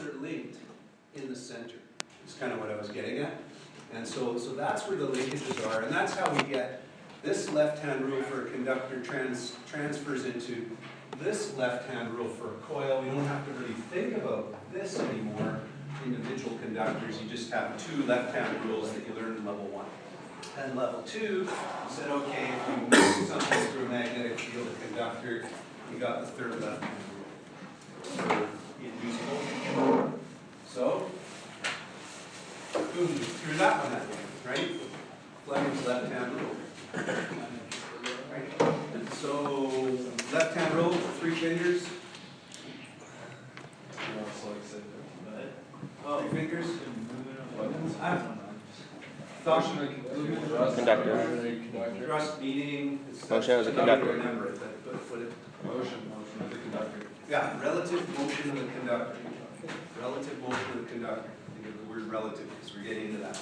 are linked in the center. Is kind of what I was getting at. And so that's where the linkages are, and that's how we get this left-hand rule for a conductor transfers into this left-hand rule for a coil. We don't have to really think about this anymore, individual conductors. You just have two left-hand rules that you learned in level 1. And level 2, you said, okay, if you move something through a magnetic field, a conductor, you got the third left-hand rule for the induced voltage. So, boom, threw that one at me, right? Fleming's left-hand rule. Right? And so, left-hand rule, 3 fingers. Oh, 3 fingers. Conductor. Thrust meaning. Motion as a conductor. Remember it, but Motion of the conductor. yeah, relative motion of the conductor. Relative motion of the conductor. Think of the word relative because we're getting into that.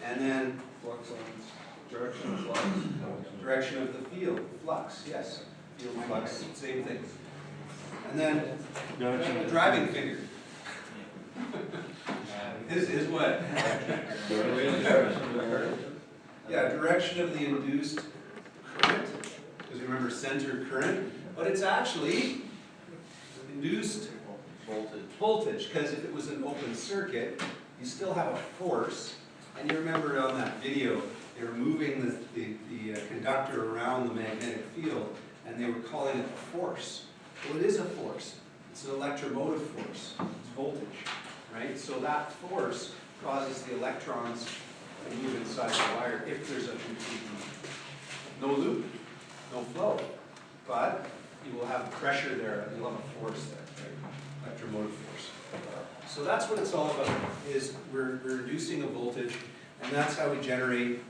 And then Flux lines. Direction of flux. direction of the field, flux, yes. Field flux, same thing. And then the driving finger. Is what? Yeah, direction of the induced current. Because remember center current, but it's actually induced voltage. Because if it was an open circuit, you still have a force. And you remember on that video, they were moving the conductor around the magnetic field, and they were calling it a force. Well, it is a force. It's an electromotive force. It's voltage, right? So that force causes the electrons to move inside the wire if there's a complete loop. No loop, no flow, but you will have pressure there, and you'll have a force there, right? Electromotive force. So that's what it's all about, is we're reducing a voltage, and that's how we generate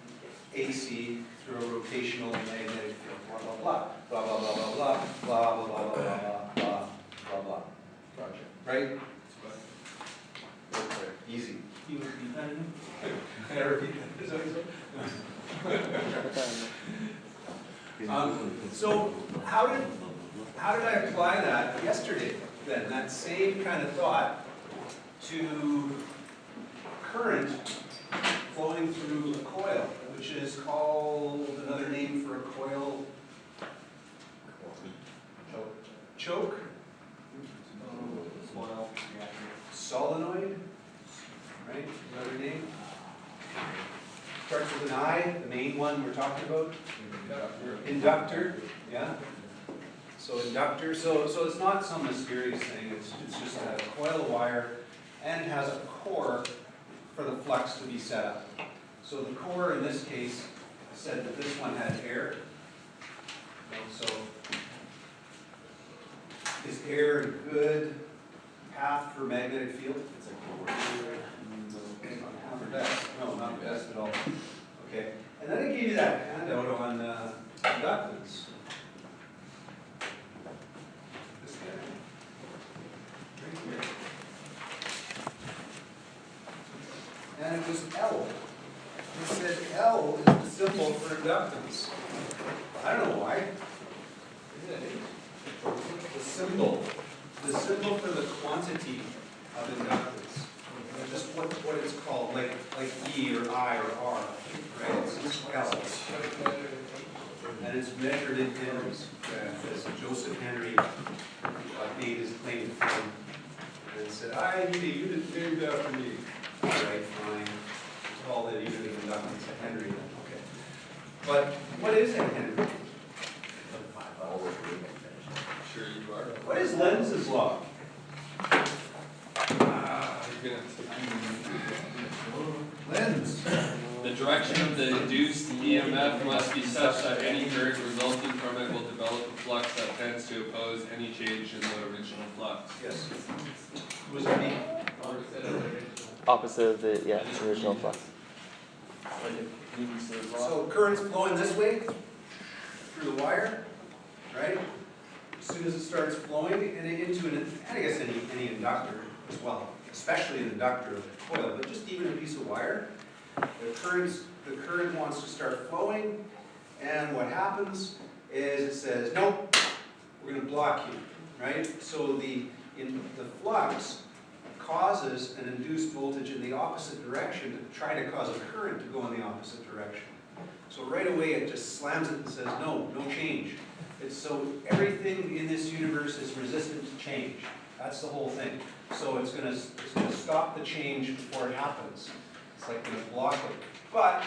AC through a rotational magnetic field. Blah, blah, blah, blah, blah, blah, blah, blah, blah, blah, blah, blah, blah, blah, blah. Gotcha. Right? Easy. Can I repeat that? So how did I apply that yesterday then? That same kind of thought to current flowing through a coil, which is called another name for a coil. Choke. Solenoid. Right? Another name. Starts with an I, the main one we're talking about. Inductor. Yeah. So inductor. So it's not some mysterious thing. It's just a coil of wire, and it has a core for the flux to be set up. So the core in this case said that this one had air. So is air a good path for magnetic field? It's not best. No, not best at all. Okay. And then I gave you that handout on inductance. This guy. Right here. And it was L. It said L is the symbol for inductance. I don't know why. The symbol for the quantity of inductance. Just what it's called, like E or I or R, right? It's just L. And it's measured in henries. As Joseph Henry made his claim to fame and said, I need a unit named after me. All right, fine. Call the unit of inductance a Henry. Okay. But what is a Henry? Sure you are. What is Lenz's law? Lenz. The direction of the induced EMF must be such that any current resulting from it will develop a flux that tends to oppose any change in the original flux. Yes. Was it me? Opposite of the original flux. So current's flowing this way through the wire, right? As soon as it starts flowing and into I guess any inductor as well, especially an inductor of a coil, but just even a piece of wire, the current wants to start flowing, and what happens is it says, nope, we're going to block you, right? So the flux causes an induced voltage in the opposite direction to try to cause a current to go in the opposite direction. So right away it just slams it and says, no change. So everything in this universe is resistant to change. That's the whole thing. So it's gonna stop the change before it happens. It's like gonna block it. But,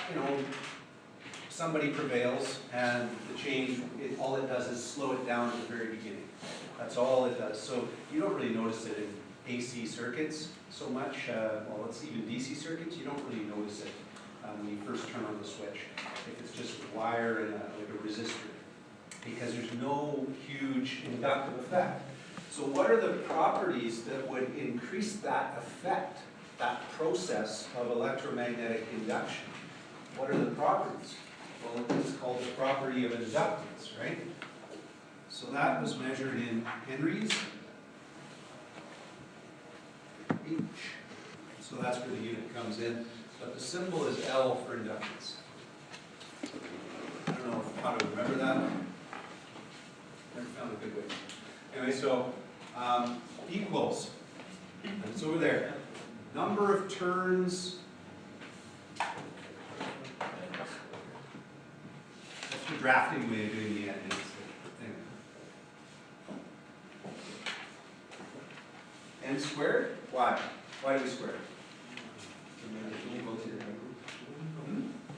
somebody prevails and the change, all it does is slow it down at the very beginning. That's all it does. So you don't really notice it in AC circuits so much. Well, it's even DC circuits, you don't really notice it when you first turn on the switch. If it's just a wire and like a resistor, because there's no huge inductive effect. So what are the properties that would increase that effect, that process of electromagnetic induction? What are the properties? Well, it's called the property of inductance, right? So that was measured in henries H. So that's where the unit comes in. But the symbol is L for inductance. I don't know how to remember that. Never found a good way. Anyway, so equals. And it's over there. Number of turns. That's the drafting way of doing the thing. N squared? Why? Why do we square it? Make it equal to your henries.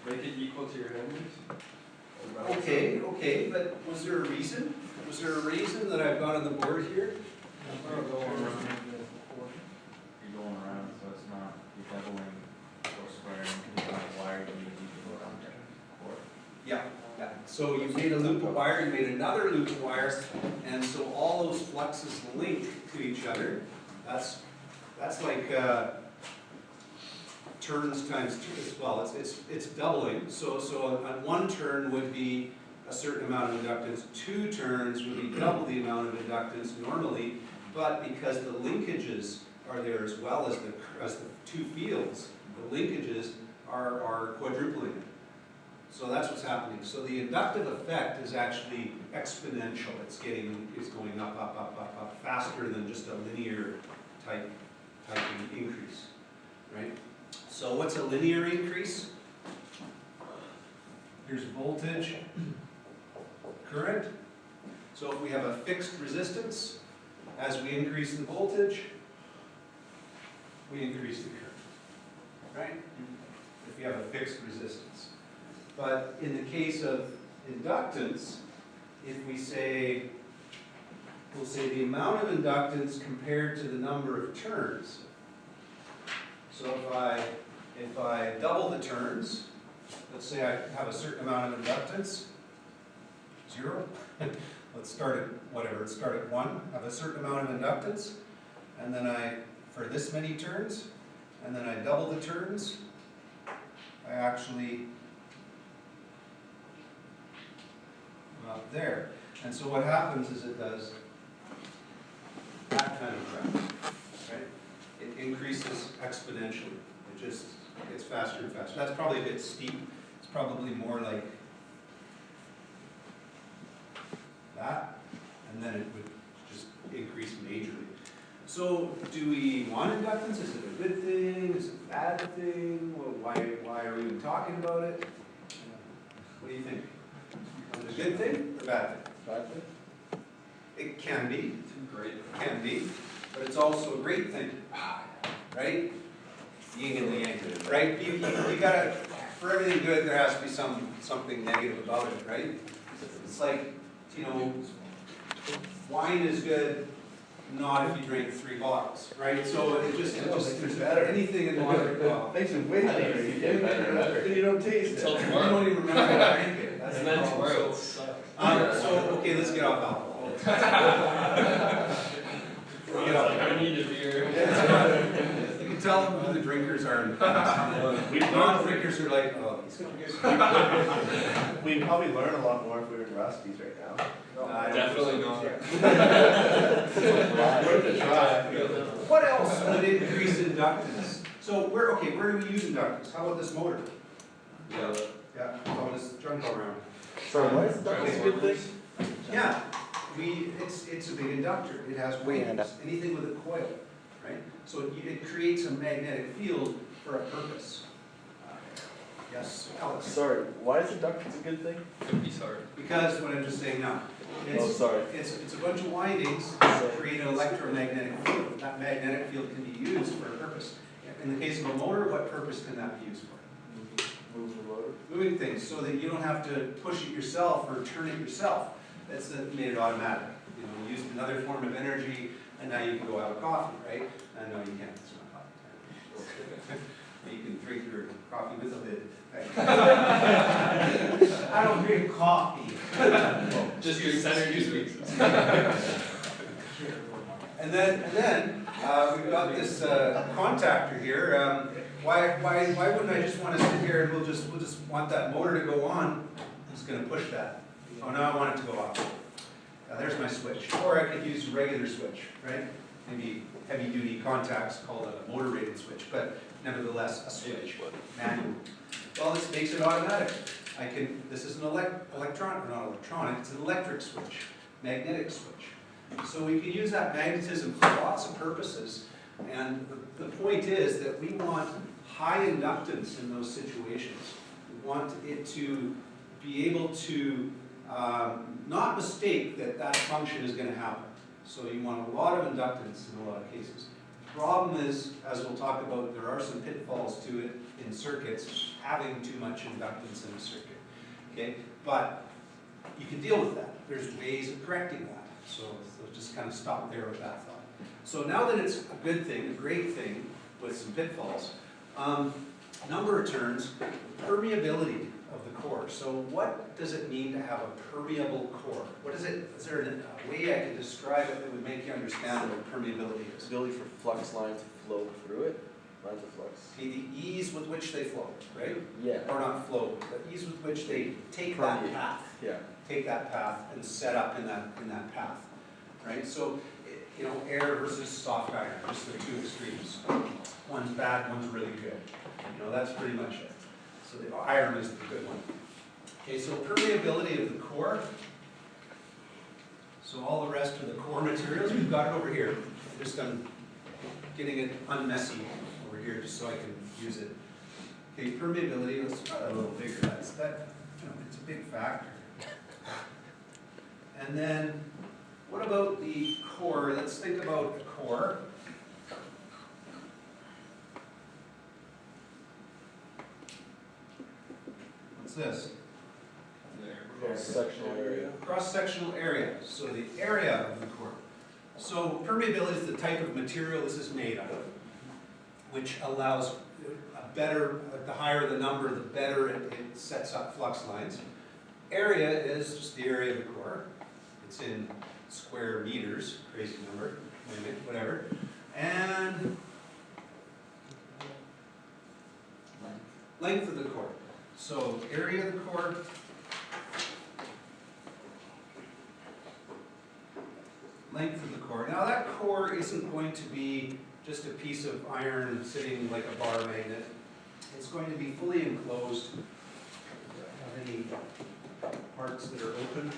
Make it equal to your henries. Okay, but was there a reason? Was there a reason that I've got on the board here? You're going around, so it's not, you're doubling or squaring, it's not wired, you need to go around there. Yeah. So you made a loop of wire, you made another loop of wire, and so all those fluxes link to each other. That's like turns times two as well. It's doubling. So on one turn would be a certain amount of inductance. 2 turns would be double the amount of inductance normally, but because the linkages are there as well as the 2 fields, the linkages are quadrupling it. So that's what's happening. So the inductive effect is actually exponential. It's going up faster than just a linear type increase, right? So what's a linear increase? Here's voltage, current. So if we have a fixed resistance, as we increase the voltage, we increase the current, right? If you have a fixed resistance. But in the case of inductance, if we'll say the amount of inductance compared to the number of turns. So if I double the turns, let's say I have a certain amount of inductance, 0. Let's start at whatever, let's start at 1, have a certain amount of inductance, and then for this many turns, and then I double the turns, I actually up there. And so what happens is it does that kind of graph, right? It increases exponentially. It just gets faster and faster. That's probably a bit steep. It's probably more like that, and then it would just increase majorly. So do we want inductance? Is it a good thing? Is it a bad thing? Well, why are we even talking about it? What do you think? Is it a good thing or bad thing? Bad thing? It can be. Great. It can be. But it's also a great thing. Right? Yin and the yang. Right? You gotta, for everything good, there has to be something negative about it, right? It's like, wine is good, not if you drink 3 bottles, right? So it just there's better. Anything in the water. Makes it way better if you get better, and you don't taste it. Until You tomorrow. don't even remember how to drink it. That's And the then problem. tomorrow. So, okay, let's get off alcohol. Get off. I need a beer. You can tell them who the drinkers are in the past. Non-drinkers are like, oh, these guys. We'd probably learn a lot more if we were in Rusty's right now. Definitely not. Worth a try. What else would increase inductance? So where do we use inductance? How about this motor? Yeah. Yeah, how about this junk all around? So why is inductance a good thing? Yeah, it's a big inductor. It has We end waves, anything with a coil, right? So it creates a magnetic field for a purpose. Yes, Alex? Sorry, why is inductance a good thing? Could be sorry. Because what I'm just saying now, Oh, sorry. it's a bunch of windings that create an electromagnetic field. That magnetic field can be used for a purpose. In the case of a motor, what purpose can that be used for? Move the motor. Moving things so that you don't have to push it yourself or turn it yourself. That's made it automatic. You know, you used another form of energy, and now you can go have a coffee, right? No, you can't. It's not coffee time. You can drink your coffee with a lid. I don't drink coffee. Just your energy drinks. And then we've got this contactor here. Why wouldn't I just want to sit here and we'll just want that motor to go on? I'm just going to push that. Oh, now I want it to go off. There's my switch. Or I could use a regular switch, right? Maybe heavy-duty contacts called a motor-rated switch, but nevertheless a switch. Manual. Well, this makes it automatic. This is an it's an electric switch, magnetic switch. So we can use that magnetism for lots of purposes. And the point is that we want high inductance in those situations. We want it to be able to not mistake that function is going to happen. So you want a lot of inductance in a lot of cases. The problem is, as we'll talk about, there are some pitfalls to it in circuits, having too much inductance in a circuit. Okay, but you can deal with that. There's ways of correcting that. So just kind of stop there with that thought. So now that it's a good thing, a great thing, with some pitfalls, number of turns, permeability of the core. So what does it mean to have a permeable core? What is it? Is there a way I can describe it that would make you understand what permeability is? Ability for flux lines to flow through it. Lines of flux. Okay, the ease with which they flow, right? Yeah. Or not flow, but ease with which they take that Permeate. path. Yeah. Take that path and set up in that path, right? So, you know, air versus soft iron, just the two extremes. One's bad, one's really good. You know, that's pretty much it. So the iron is the good one. Okay, so permeability of the core. So all the rest of the core materials, we've got it over here. I'm getting it unmessy over here just so I can use it. Okay, permeability, let's try that a little bigger. It's a big factor. And then, what about the core? Let's think about the core. What's this? Cross-sectional area. Cross-sectional area. So the area of the core. So permeability is the type of material this is made out of, which allows a better, the higher the number, the better it sets up flux lines. Area is just the area of the core. It's in square meters, crazy number, whatever. And length of the core. So area of the core, length of the core. Now that core isn't going to be just a piece of iron sitting like a bar magnet. It's going to be fully enclosed. Have any parts that are open?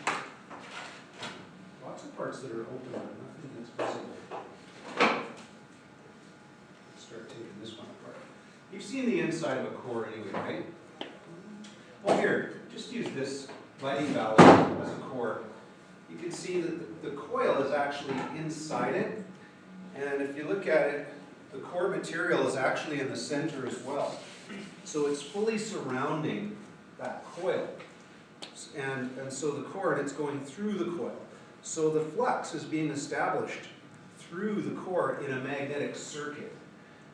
Lots of parts that are open, nothing that's visible. Let's start taking this one apart. You've seen the inside of a core anyway, right? Well, here, just use this lighting valve as a core. You can see that the coil is actually inside it, and if you look at it, the core material is actually in the center as well. So it's fully surrounding that coil. And so the core, it's going through the coil. So the flux is being established through the core in a magnetic circuit.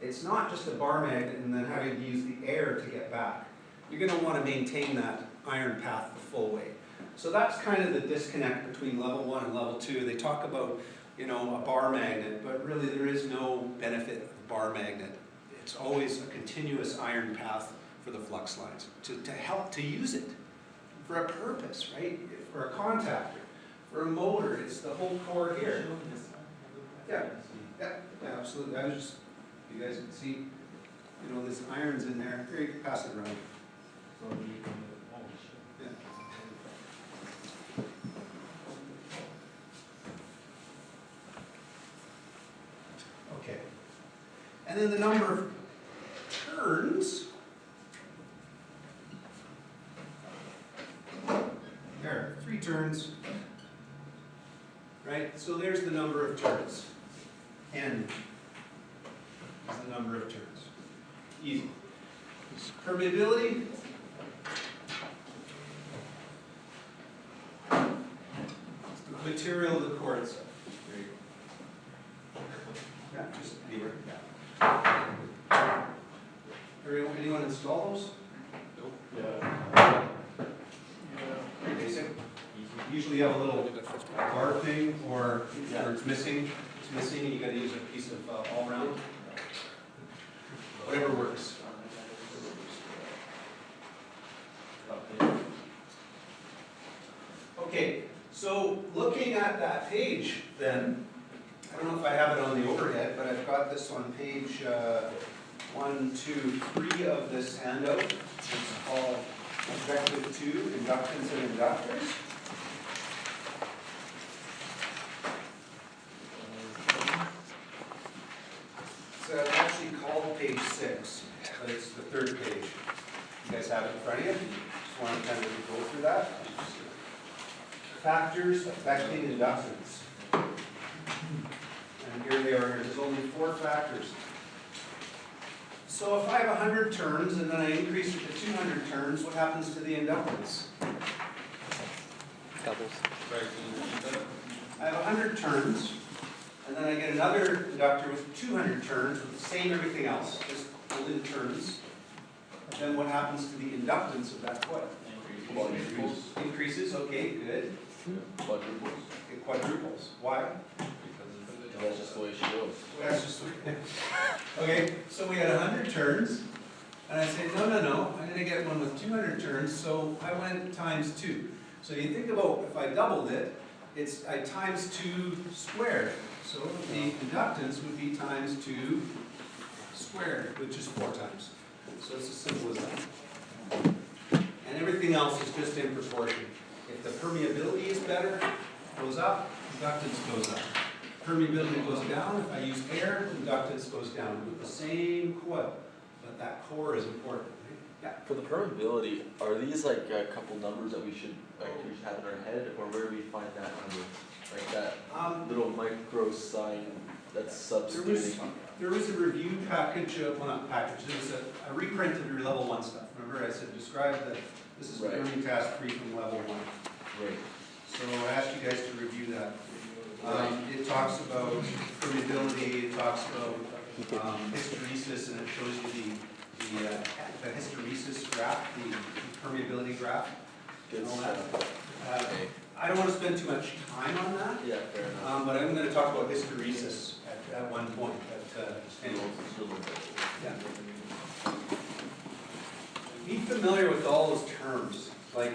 It's not just a bar magnet and then having to use the air to get back. You're going to want to maintain that iron path the full way. So that's kind of the disconnect between level 1 and level 2. They talk about, you know, a bar magnet, but really there is no benefit of a bar magnet. It's always a continuous iron path for the flux lines to help to use it for a purpose, right? For a contactor, for a motor, it's the whole core here. Yeah, absolutely. I was just, you guys can see, you know, this iron's in there. Here, you can pass it around. Yeah. Okay. And then the number of turns, there, 3 turns, right? So there's the number of turns. N is the number of turns. Easy. Permeability. It's the material of the quartz. There you go. Yeah, just anywhere. Yeah. Anyone install those? Nope. Pretty basic. Usually you have a little bar thing, or it's missing. It's missing, and you got to use a piece of all round. Whatever works. Okay, so looking at that page, then, I don't know if I have it on the overhead, but I've got this on page 1, 2, 3 of this handout. It's called Objective 2, Inductance and Inductors. It's actually called page 6, but it's the 3rd page. You guys have it in front of you? Just want to kind of go through that. Factors affecting inductance. And here they are. There's only 4 factors. So if I have 100 turns and then I increase it to 200 turns, what happens to the inductance? Doubles. Sorry, can you repeat that? I have 100 turns, and then I get another inductor with 200 turns with the same everything else, just pulled in turns. Then what happens to the inductance of that coil? Increases, okay, good. Quadruples. It quadruples. Why? Because that's just the way she goes. Well, that's just okay, so we had 100 turns, and I said, no, I'm going to get one with 200 turns, so I went times 2. So you think about if I doubled it, I times 2 squared. So the inductance would be times 2 squared, which is 4 times. So it's as simple as that. And everything else is just in proportion. If the permeability is better, it goes up, inductance goes up. Permeability goes down, if I use air, inductance goes down with the same coil. But that core is important. Yeah. For the permeability, are these like a couple numbers that we should have in our head, or where do we find that number? Like that little micro sign that's substituting. There was a review package, well not package, there was a reprint of your level 1 stuff. Remember I said describe this is learning task 3 from level 1. Right. So I asked you guys to review that. It talks about permeability, it talks about hysteresis, and it shows you the hysteresis graph, the permeability graph, Good and all that. stuff. Okay. I don't want to spend too much time on that, Yeah, fair enough. but I'm going to talk about hysteresis at one point. Anyway, yeah. Be familiar with all those terms. Like,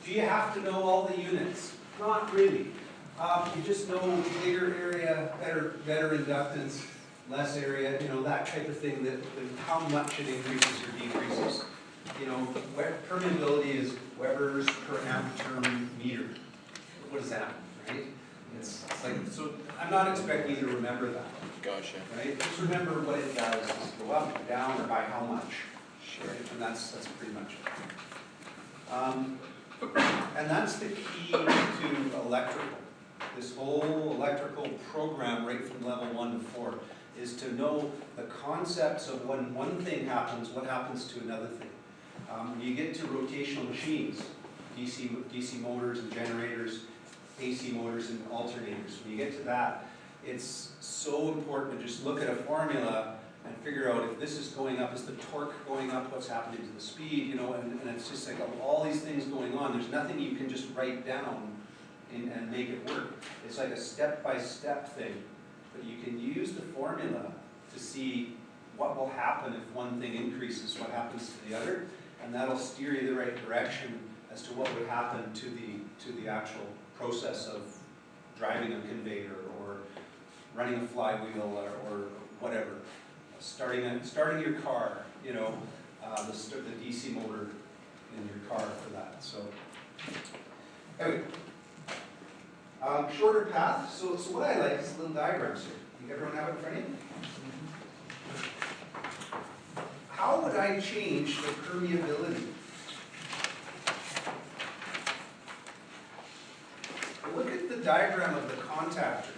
do you have to know all the units? Not really. You just know bigger area, better inductance, less area, that type of thing, that how much it increases or decreases. Permeability is Webers per amp term meter. What does that mean, right? It's like, so I'm not expecting you to remember that. Gotcha. Right? Just remember what it does. Does it go up, down, or by how much? Sure. Right? And that's pretty much it. And that's the key to electrical. This whole electrical program, right from level 1 to 4, is to know the concepts of when one thing happens, what happens to another thing. When you get to rotational machines, DC motors and generators, AC motors and alternators, when you get to that, it's so important to just look at a formula and figure out if this is going up, is the torque going up, what's happening to the speed, and it's just like all these things going on. There's nothing you can just write down and make it work. It's like a step-by-step thing, but you can use the formula to see what will happen if one thing increases, what happens to the other, and that'll steer you the right direction as to what would happen to the actual process of driving a conveyor or running a flywheel or whatever. Starting your car, the DC motor in your car for that. So anyway, shorter path. So what I like is little diagrams here. You everyone have it in front of you? I change the permeability? Look at the diagram of the contactor.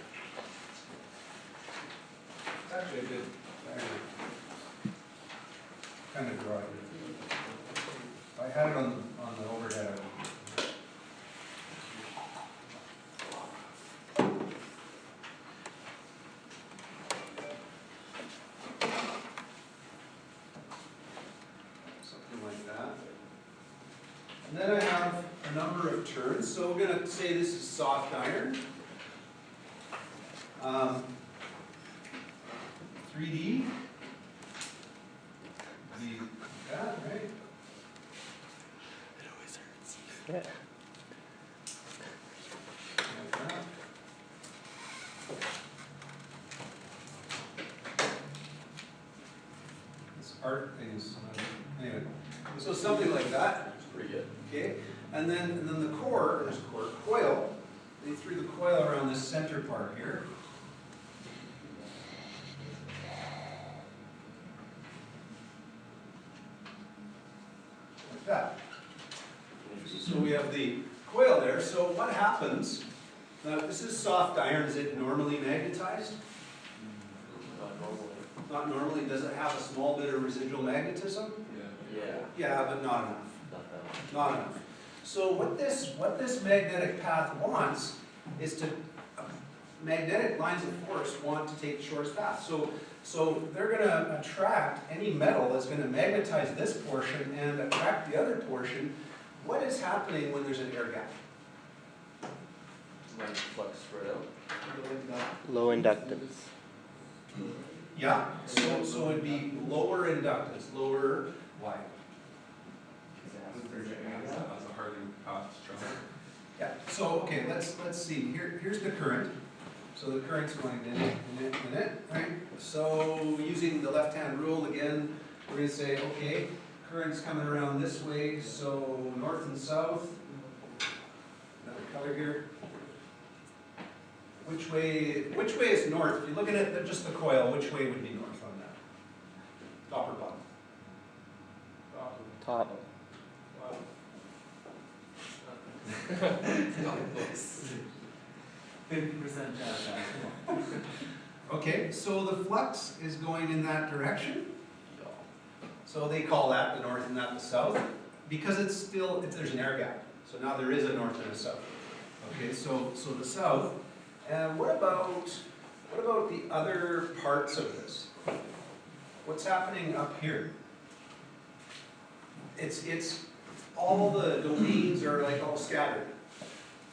It's actually a good diagram. Kind of draw it. If I had it on the overhead, I would. Something like that. And then I have a number of turns. So we're going to say this is soft iron. 3D. That, right? It always hurts. Like that. This art thing is, anyway. So something like that. It's pretty good. Okay, and then the core, there's core coil. They threw the coil around this center part here. Like that. So we have the coil there. So what happens? Now this is soft iron. Is it normally magnetized? Not normally. Not normally. Does it have a small bit of residual magnetism? Yeah. Yeah, Yeah, but not enough. not that much. Not enough. So what this magnetic path wants is to, magnetic lines of force want to take the shortest path. So they're going to attract any metal that's going to magnetize this portion and attract the other portion. What is happening when there's an air gap? Might flux spread out. Low inductance. Yeah, so it'd be lower inductance, lower, why? That's a hard path to travel. Yeah, so, okay, let's see, here's the current. So the current's going in it, right? So using the left-hand rule again, we're gonna say, okay, current's coming around this way, so north and south. Another color here. Which way is north? If you're looking at just the coil, which way would be north on that? Top or bottom? Top. 50% chance. Okay, so the flux is going in that direction. So they call that the north and that the south, because it's still, there's an air gap. So now there is a north and a south. Okay, so the south. And what about the other parts of this? What's happening up here? It's all the domains are like all scattered.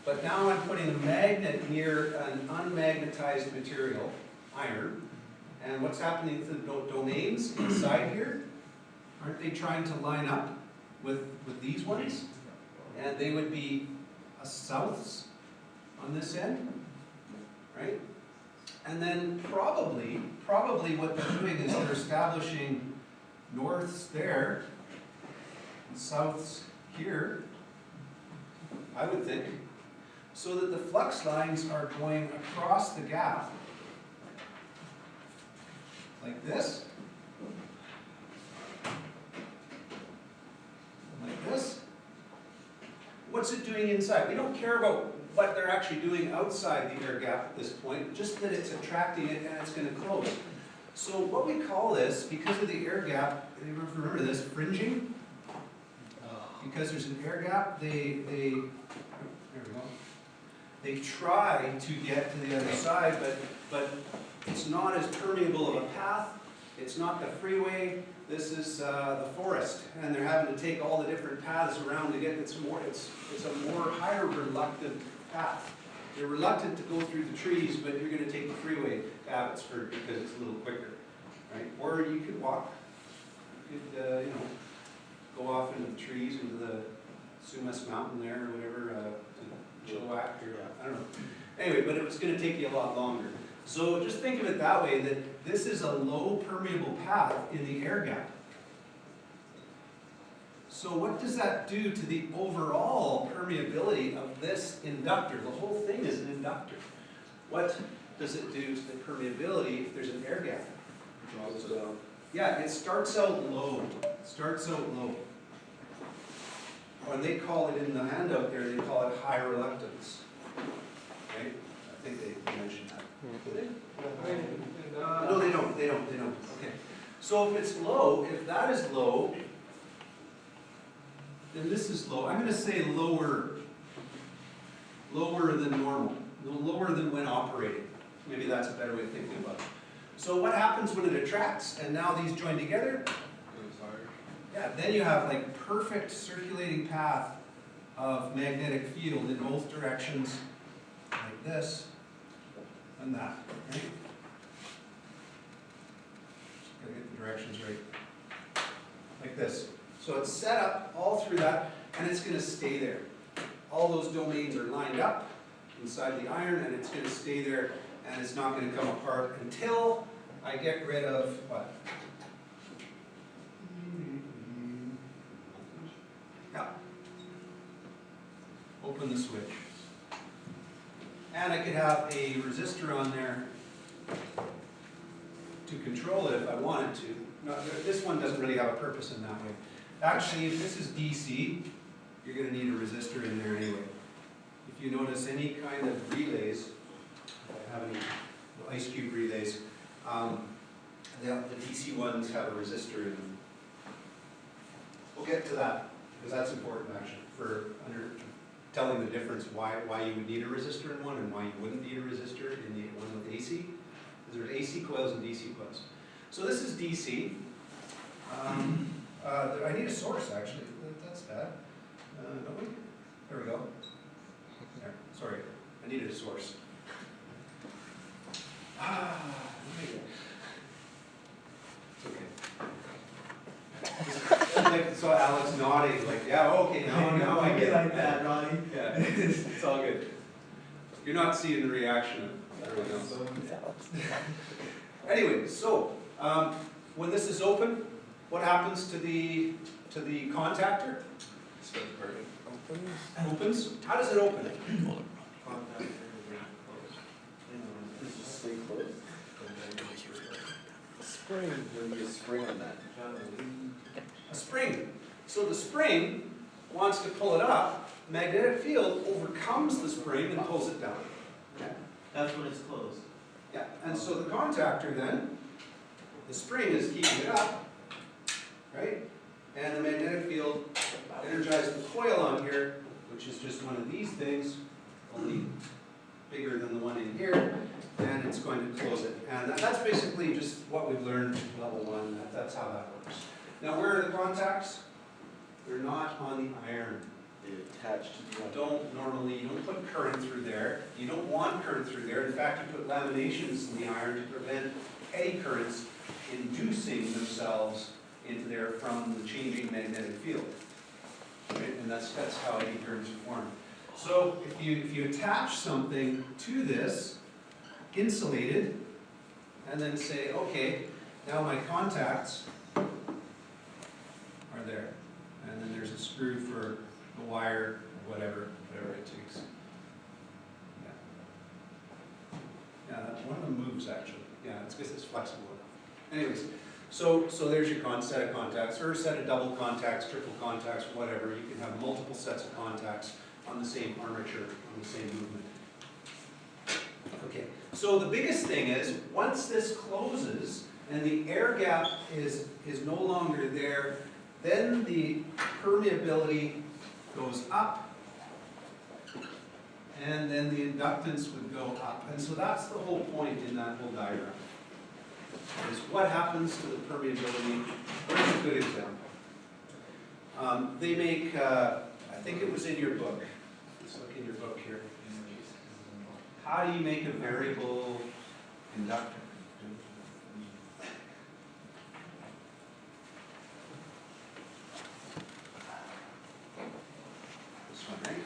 But now I'm putting a magnet near an unmagnetized material, iron. And what's happening to the domains inside here? Aren't they trying to line up with these ones? And they would be a souths on this end, right? And then probably what they're doing is they're establishing norths there and souths here, I would think, so that the flux lines are going across the gap like this, like this. What's it doing inside? We don't care about what they're actually doing outside the air gap at this point, just that it's attracting it and it's going to close. So what we call this, because of the air gap, remember this, fringing? Because there's an air gap, there we go. They try to get to the other side, but it's not as permeable of a path. It's not the freeway. This is the forest, and they're having to take all the different paths around to get it's a more higher reluctant path. You're reluctant to go through the trees, but you're going to take the freeway to Abbotsford because it's a little quicker, right? Or you could walk. You could go off into the trees, into the Sumas Mountain there, or whatever, Chilliwack, or I don't know. Anyway, but it was going to take you a lot longer. So just think of it that way, that this is a low permeable path in the air gap. So what does that do to the overall permeability of this inductor? The whole thing is an inductor. What does it do to the permeability if there's an air gap? Drops down. Yeah, it starts out low. starts out low. When they call it in the handout there, they call it high reluctance. Right? I think they mentioned that. Do they? No, they don't. Okay. So if it's low, if that is low, then this is low. I'm going to say lower than normal, lower than when operating. Maybe that's a better way of thinking about it. So what happens when it attracts and now these join together? Yeah, then you have like perfect circulating path of magnetic field in both directions, like this and that, right? Just gotta get the directions right. Like this. So it's set up all through that, and it's going to stay there. All those domains are lined up inside the iron, and it's going to stay there, and it's not going to come apart until I get rid of what? Yeah. Open the switch. And I could have a resistor on there to control it if I wanted to. No, this one doesn't really have a purpose in that way. Actually, if this is DC, you're going to need a resistor in there anyway. If you notice any kind of relays, if I have any ice cube relays, the DC ones have a resistor in them. We'll get to that, because that's important actually, for telling the difference why you would need a resistor in one and why you wouldn't need a resistor in the one with AC. Because there's AC coils and DC coils. So this is DC. I need a source actually. That's bad. Don't we? There we go. There. Sorry, I needed a source. It's okay. Like, so Alex nodding, like, yeah, okay, now I get it. like that, Ronnie. Yeah, it's all good. You're not seeing the reaction of everyone else. Anyway, so when this is open, what happens to the contactor? Start burning. Opens. How does it open? Just stay closed. Spring. There'll be a spring on that. A spring. So the spring wants to pull it up. The magnetic field overcomes the spring and pulls it down. Okay. That's when it's closed. Yeah. And so the contactor then, the spring is keeping it up, right? And the magnetic field energizes the coil on here, which is just one of these things, only bigger than the one in here, and it's going to close it. And that's basically just what we've learned in level 1. That's how that works. Now, where are the contacts? They're not on the iron. They attach to the You don't put current through there. You don't want current through there. In fact, you put laminations in the iron to prevent eddy currents inducing themselves into there from the changing magnetic field. Right? And that's how eddy currents are formed. So if you attach something to this, insulated, and then say, okay, now my contacts are there. And then there's a screw for the wire, or whatever it takes. Yeah, one of them moves actually. Yeah, it's because it's flexible enough. Anyways, so there's your set of contacts, or a set of double contacts, triple contacts, whatever. You can have multiple sets of contacts on the same armature, on the same movement. Okay, so the biggest thing is, once this closes and the air gap is no longer there, then the permeability goes up, and then the inductance would go up. And so that's the whole point in that whole diagram, is what happens to the permeability. Here's a good example. They make, I think it was in your book. Let's look in your book here. How do you make a variable inductor? This one, right?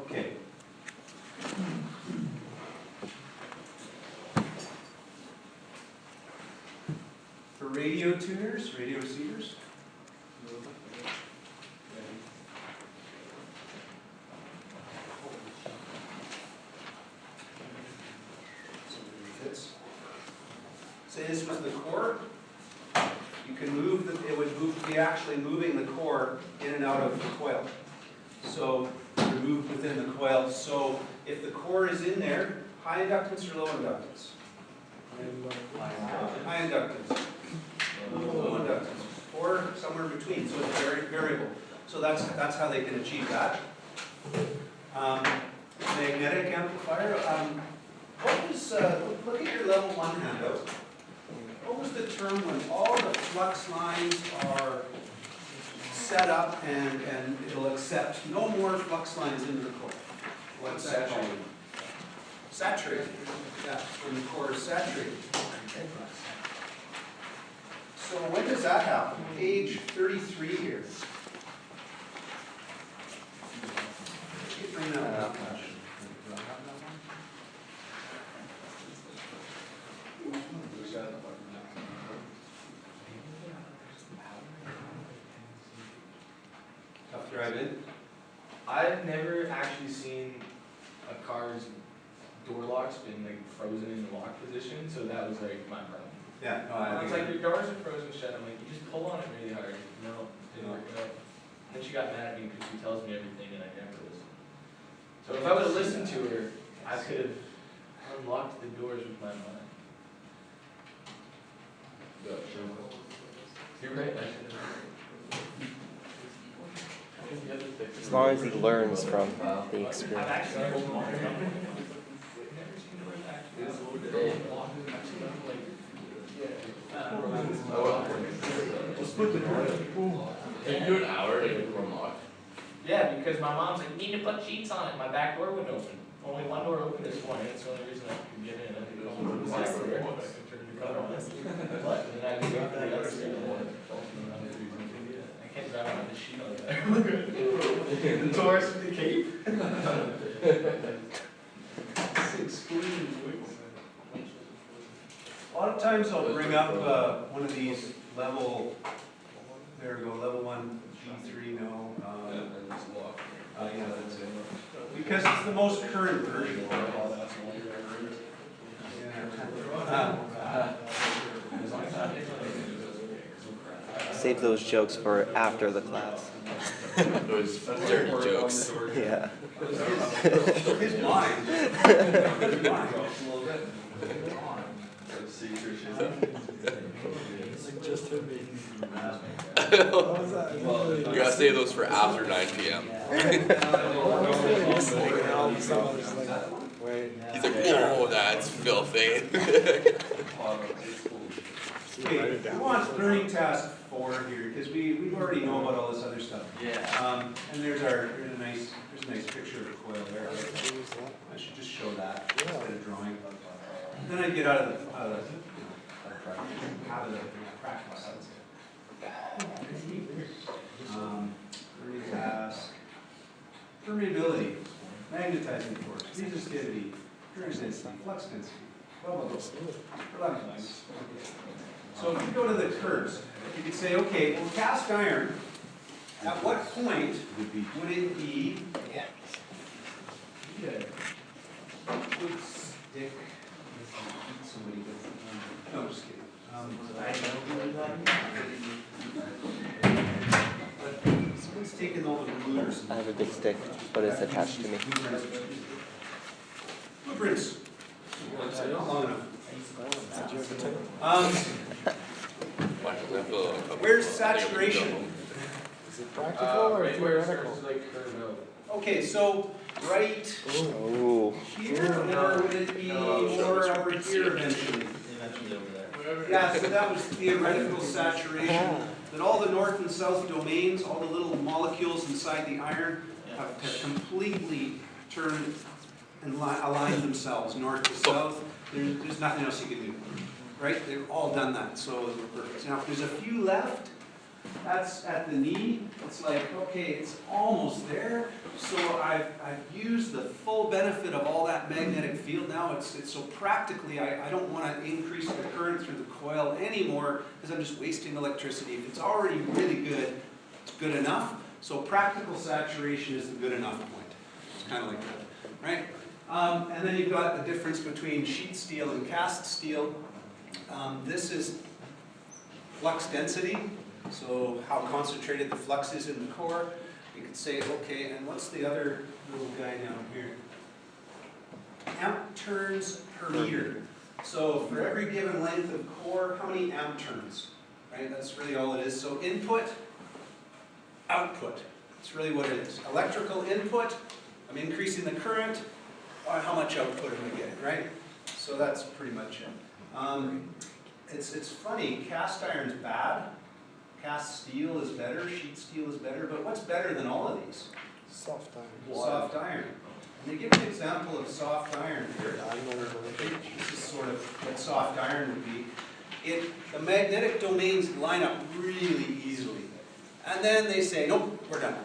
Okay. For radio tuners, radio receivers, is was the core. You can move it would be actually moving the core in and out of the coil. So you're moved within the coil. So if the core is in there, high inductance or low inductance? High inductance. Low inductance. Or somewhere in between. So it's very variable. So that's how they can achieve that. Magnetic amplifier. What was look at your level 1 handout. What was the term when all the flux lines are set up and it'll accept no more flux lines into the core? What's that called? Saturated. Yeah, when the core is saturated. So when does that happen? Page 33 here. Keep bringing that up. Tough drive in. I've never actually seen a car's door locks been like frozen in the lock position, so that was like my problem. Yeah, no, I was like, your doors are frozen shut. I'm like, you just pull on it really hard. No, didn't work out. Then she got mad at me because she tells me everything and I never listen. So if I would have listened to her, I could have unlocked the doors with my mind. You're right, I should have. As long as he learns from the I've experience. actually pulled them on. I've never seen them actually lock. I've seen them like. Just put the door in. Can you do an hour to get one lock? Yeah, because my mom's like, you need to put sheets on it. My back door wouldn't open. Only one door opened this morning. That's the only reason I could get in. I could go to the back door. I could turn the cover on. But then I could go to the other side. I can't drive on the sheet like that. The Taurus with the cape? A lot of times I'll bring up one of these level, there we go, level 1, G3, no. Yeah, that's it. Because it's the most current version. Save those jokes for after the class. Those dirty jokes. Yeah. His mind. His mind. You gotta save those for after 9 p.m. He's like, oh, that's filthy. Okay, who wants learning task 4 here? Because we already know about all this other stuff. Yeah. And there's a nice picture of the coil there. Right? I should just show that instead of drawing. Then I get out of the practice. Learning task. Permeability, magnetizing force, resistivity, current density, flux density, blah, blah, blah. Reluctance. So if you go to the curves, you could say, okay, well, cast iron, at what point would it be good stick? Somebody with, no, just kidding. Someone's taken all the rulers. I have a good stick, but it's attached to me. Blueprints. Not long enough. Where's saturation? Is it practical or theoretical? Okay, so right Oh. here, or would it be more over here eventually? Eventually over there. Yeah, so that was theoretical saturation. That all the north and south domains, all the little molecules inside the iron have completely turned and aligned themselves north to south. There's nothing else you can do, right? They've all done that, so we're perfect. Now, if there's a few left, that's at the knee. It's like, okay, it's almost there. So I've used the full benefit of all that magnetic field now. It's so practically, I don't want to increase the current through the coil anymore because I'm just wasting electricity. If it's already really good, it's good enough. So practical saturation is the good enough point. It's kind of like that, right? And then you've got the difference between sheet steel and cast steel. This is flux density, so how concentrated the flux is in the core. You could say, okay, and what's the other little guy down here? Amp turns per meter. So for every given length of core, how many amp turns? Right, that's really all it is. So input, output. That's really what it is. Electrical input, I'm increasing the current, or how much output am I getting, right? So that's pretty much it. It's funny, cast iron's bad, cast steel is better, sheet steel is better, but what's better than all of these? Soft iron. Soft iron. And they give an example of soft iron here. This is sort of what soft iron would be. The magnetic domains line up really easily. And then they say, nope, we're done.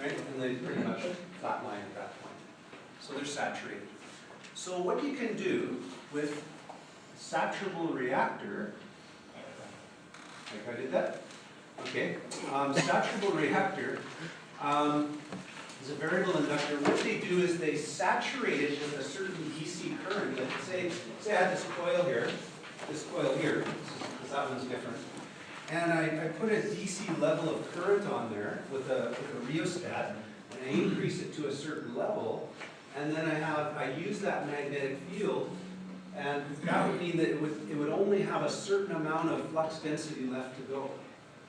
Right? And they pretty much flatline at that point. So they're saturated. So what you can do with a saturable reactor, like I did that. Okay. Saturable reactor is a variable inductor. What they do is they saturate it with a certain DC current. Like say I had this coil here, because that one's different. And I put a DC level of current on there with a rheostat, and I increase it to a certain level, and then I use that magnetic field, and that would mean that it would only have a certain amount of flux density left to go.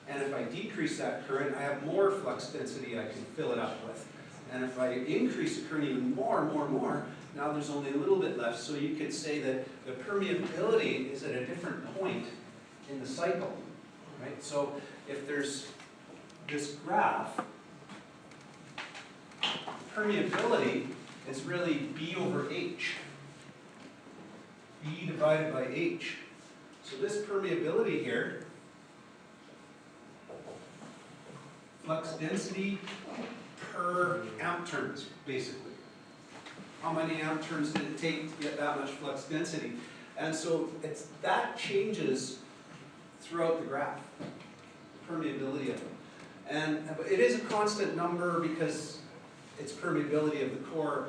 And if I decrease that current, I have more flux density I can fill it up with. And if I increase the current even more, now there's only a little bit left. So you could say that the permeability is at a different point in the cycle, right? So if there's this graph, permeability is really B over H. B divided by H. So this permeability here, flux density per amp turns, basically. How many amp turns did it take to get that much flux density? And so that changes throughout the graph, the permeability of it. And it is a constant number because it's permeability of the core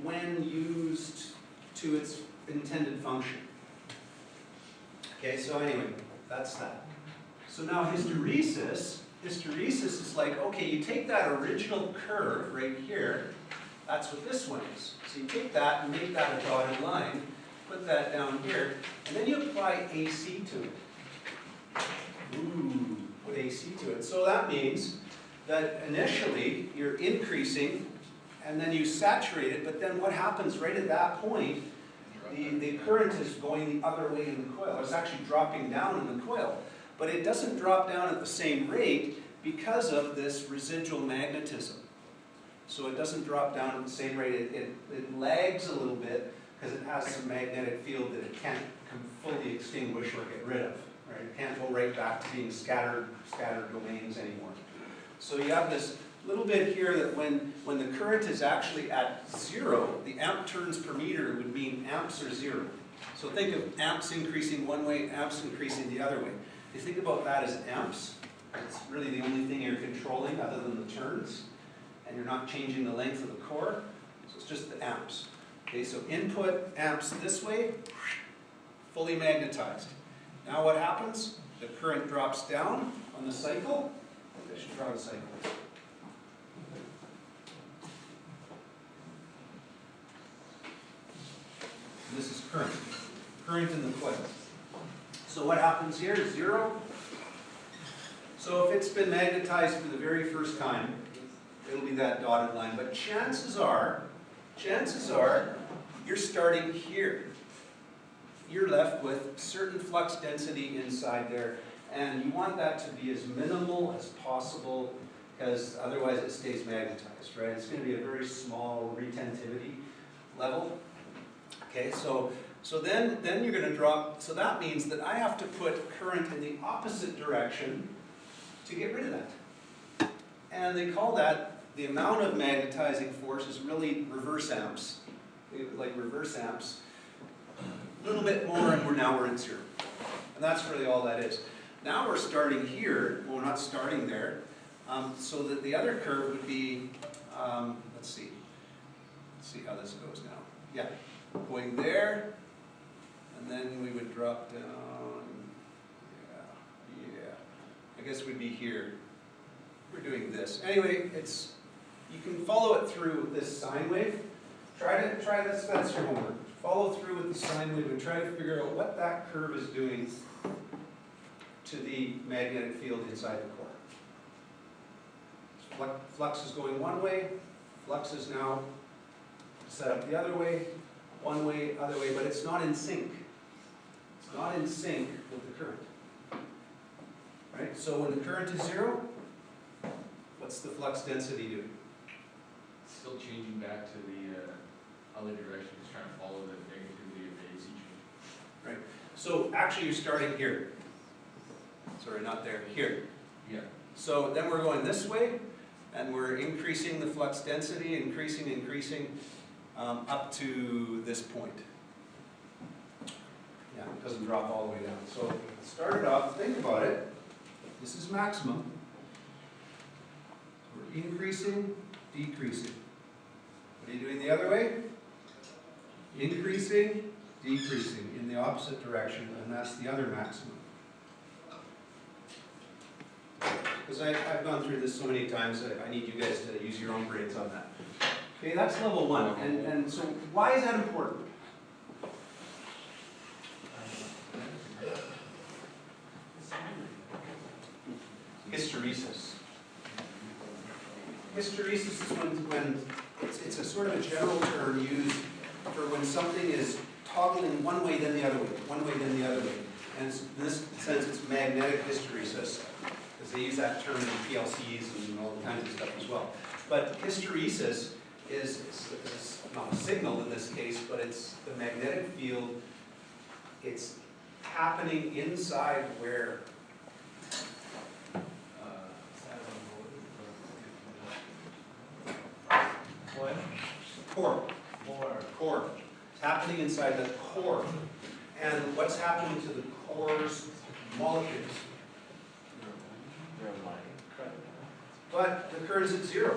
when used to its intended function. Okay, so anyway, that's that. So now hysteresis is like, okay, you take that original curve right here, that's what this one is. So you take that and make that a dotted line, put that down here, and then you apply AC to it. Ooh, put AC to it. So that means that initially you're increasing, and then you saturate it, but then what happens right at that point, the current is going the other way in the coil. It's actually dropping down in the coil. But it doesn't drop down at the same rate because of this residual magnetism. So it doesn't drop down at the same rate. It lags a little bit because it has some magnetic field that it can't fully extinguish or get rid of. Right? It can't go right back to being scattered domains anymore. So you have this little bit here that when the current is actually at 0, the amp turns per meter would mean amps are 0. So think of amps increasing one way, amps increasing the other way. If you think about that as amps, it's really the only thing you're controlling other than the turns, and you're not changing the length of the core, so it's just the amps. Okay, so input amps this way, fully magnetized. Now what happens? The current drops down on the cycle. I should draw a cycle. This is current in the coil. So what happens here is 0. So if it's been magnetized for the very first time, it'll be that dotted line. But chances are, you're starting here. You're left with certain flux density inside there, and you want that to be as minimal as possible, because otherwise it stays magnetized, right? It's going to be a very small retentivity level. Okay, so then you're going to drop, so that means that I have to put current in the opposite direction to get rid of that. And they call that, the amount of magnetizing force is really reverse amps. Like reverse amps. A little bit more and we're at 0. And that's really all that is. Now we're starting here, well, we're not starting there. So that the other curve would be, let's see how this goes now. Yeah. Going there, And then we would drop down, yeah. I guess we'd be here. We're doing this. Anyway, you can follow it through with this sine wave. Try this, that's your homework. Follow through with the sine wave and try to figure out what that curve is doing to the magnetic field inside the core. Flux is going one way, flux is now set up the other way, one way, other way, but it's not in sync. It's not in sync with the current. Right? So when the current is zero, what's the flux density doing? Still changing back to the other direction, just trying to follow the negativity of the AC change. Right. So actually you're starting here. Sorry, not there, here. Yeah. So then we're going this way, and we're increasing the flux density, increasing, up to this point. Yeah, it doesn't drop all the way down. So start it off, think about it. This is maximum. We're increasing, decreasing. What are you doing the other way? Increasing, decreasing in the opposite direction, and that's the other maximum. Because I've gone through this so many times that I need you guys to use your own brains on that. Okay, that's level one. And so why is that important? Hysteresis. Hysteresis is when it's a sort of a general term used for when something is toggling one way then the other way, one way then the other way. And in this sense it's magnetic hysteresis, because they use that term in PLCs and all kinds of stuff as well. But hysteresis is not a signal in this case, but it's the magnetic field. It's happening inside where core. It's happening inside the core. And what's happening to the core's molecules? But the current is at zero.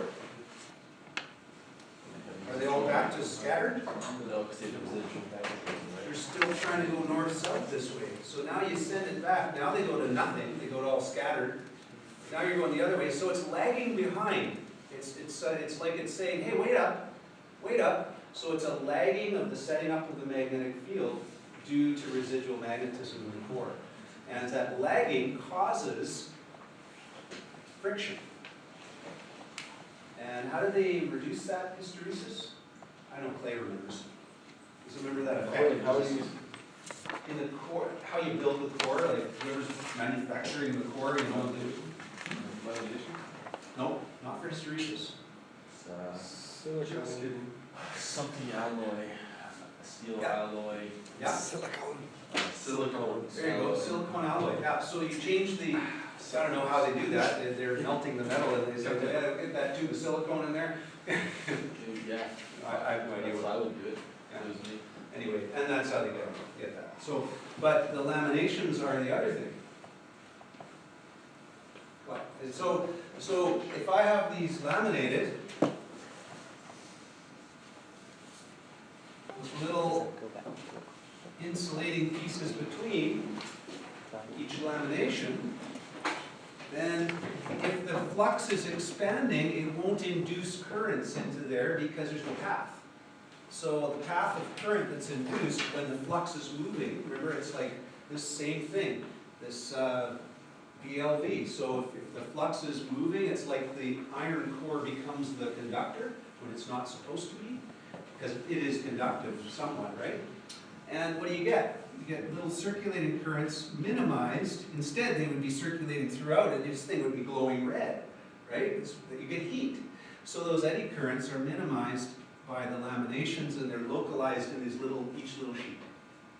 Are they all back to scattered? No, because they have residual magnetism, They're right? still trying to go north-south this way. So now you send it back. Now they go to nothing. They go to all scattered. Now you're going the other way. So it's lagging behind. It's like it's saying, hey, wait up, wait up. So it's a lagging of the setting up of the magnetic field due to residual magnetism in the core. And that lagging causes friction. And how do they reduce that hysteresis? I know Clay remembers. Does he remember that effect? How do you? In the core, how you build the core, like whoever's manufacturing the core, you know, no, not for hysteresis. Something alloy, steel Yeah. alloy. Yeah. Silicone. There you go, silicone alloy. Yeah, so you change the, I don't know how they do that. They're melting the metal and they say, yeah, get that tube of silicone in there. Yeah. I have no idea That's what. how I would do it. Yeah. It was me. Anyway, and that's how they get that. So, but the laminations are the other thing. What? So if I have these laminated, with little Go back. insulating pieces between each lamination, then if the flux is expanding, it won't induce currents into there because there's no path. So the path of current that's induced when the flux is moving, remember it's like this same thing, this VLV. So if the flux is moving, it's like the iron core becomes the conductor when it's not supposed to be, because it is conductive somewhat, right? And what do you get? You get little circulating currents minimized. Instead, they would be circulating throughout and this thing would be glowing red, right? You get heat. So those eddy currents are minimized by the laminations and they're localized in these each little sheet.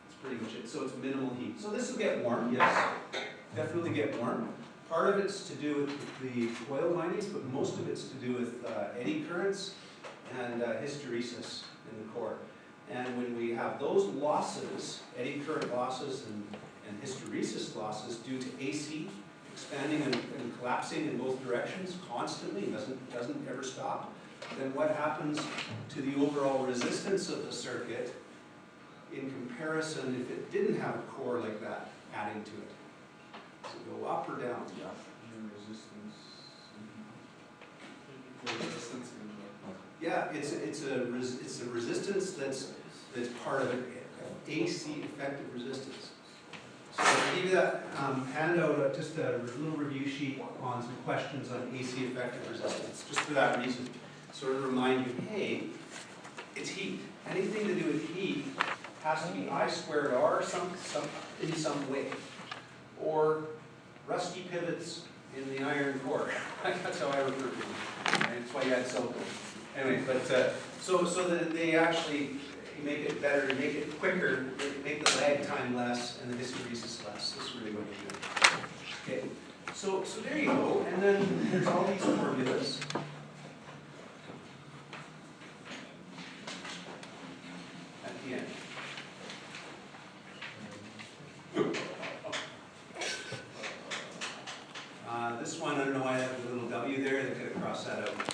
That's pretty much it. So it's minimal heat. So this will get warm, yes. Definitely get warm. Part of it's to do with the coil windings, but most of it's to do with eddy currents and hysteresis in the core. And when we have those losses, eddy current losses and hysteresis losses due to AC expanding and collapsing in both directions constantly, doesn't ever stop, then what happens to the overall resistance of the circuit in comparison if it didn't have a core like that adding to it? Does it go up or down? Resistance and Yeah, it's a resistance that's part of an AC effective resistance. So I'll give you that handout, just a little review sheet on some questions on AC effective resistance, just for that reason. Sort of remind you, hey, it's heat. Anything to do with heat has to be I squared R in some way. Or rusty pivots in the iron core. That's how I refer to them. And that's why you had silicone. Anyway, but so that they actually make it better, make it quicker, make the lag time less and the hysteresis less. That's really what you do. Okay, so there you go. And then there's all these formulas. At the end. This one, I don't know why I have a little W there, they could have crossed that out.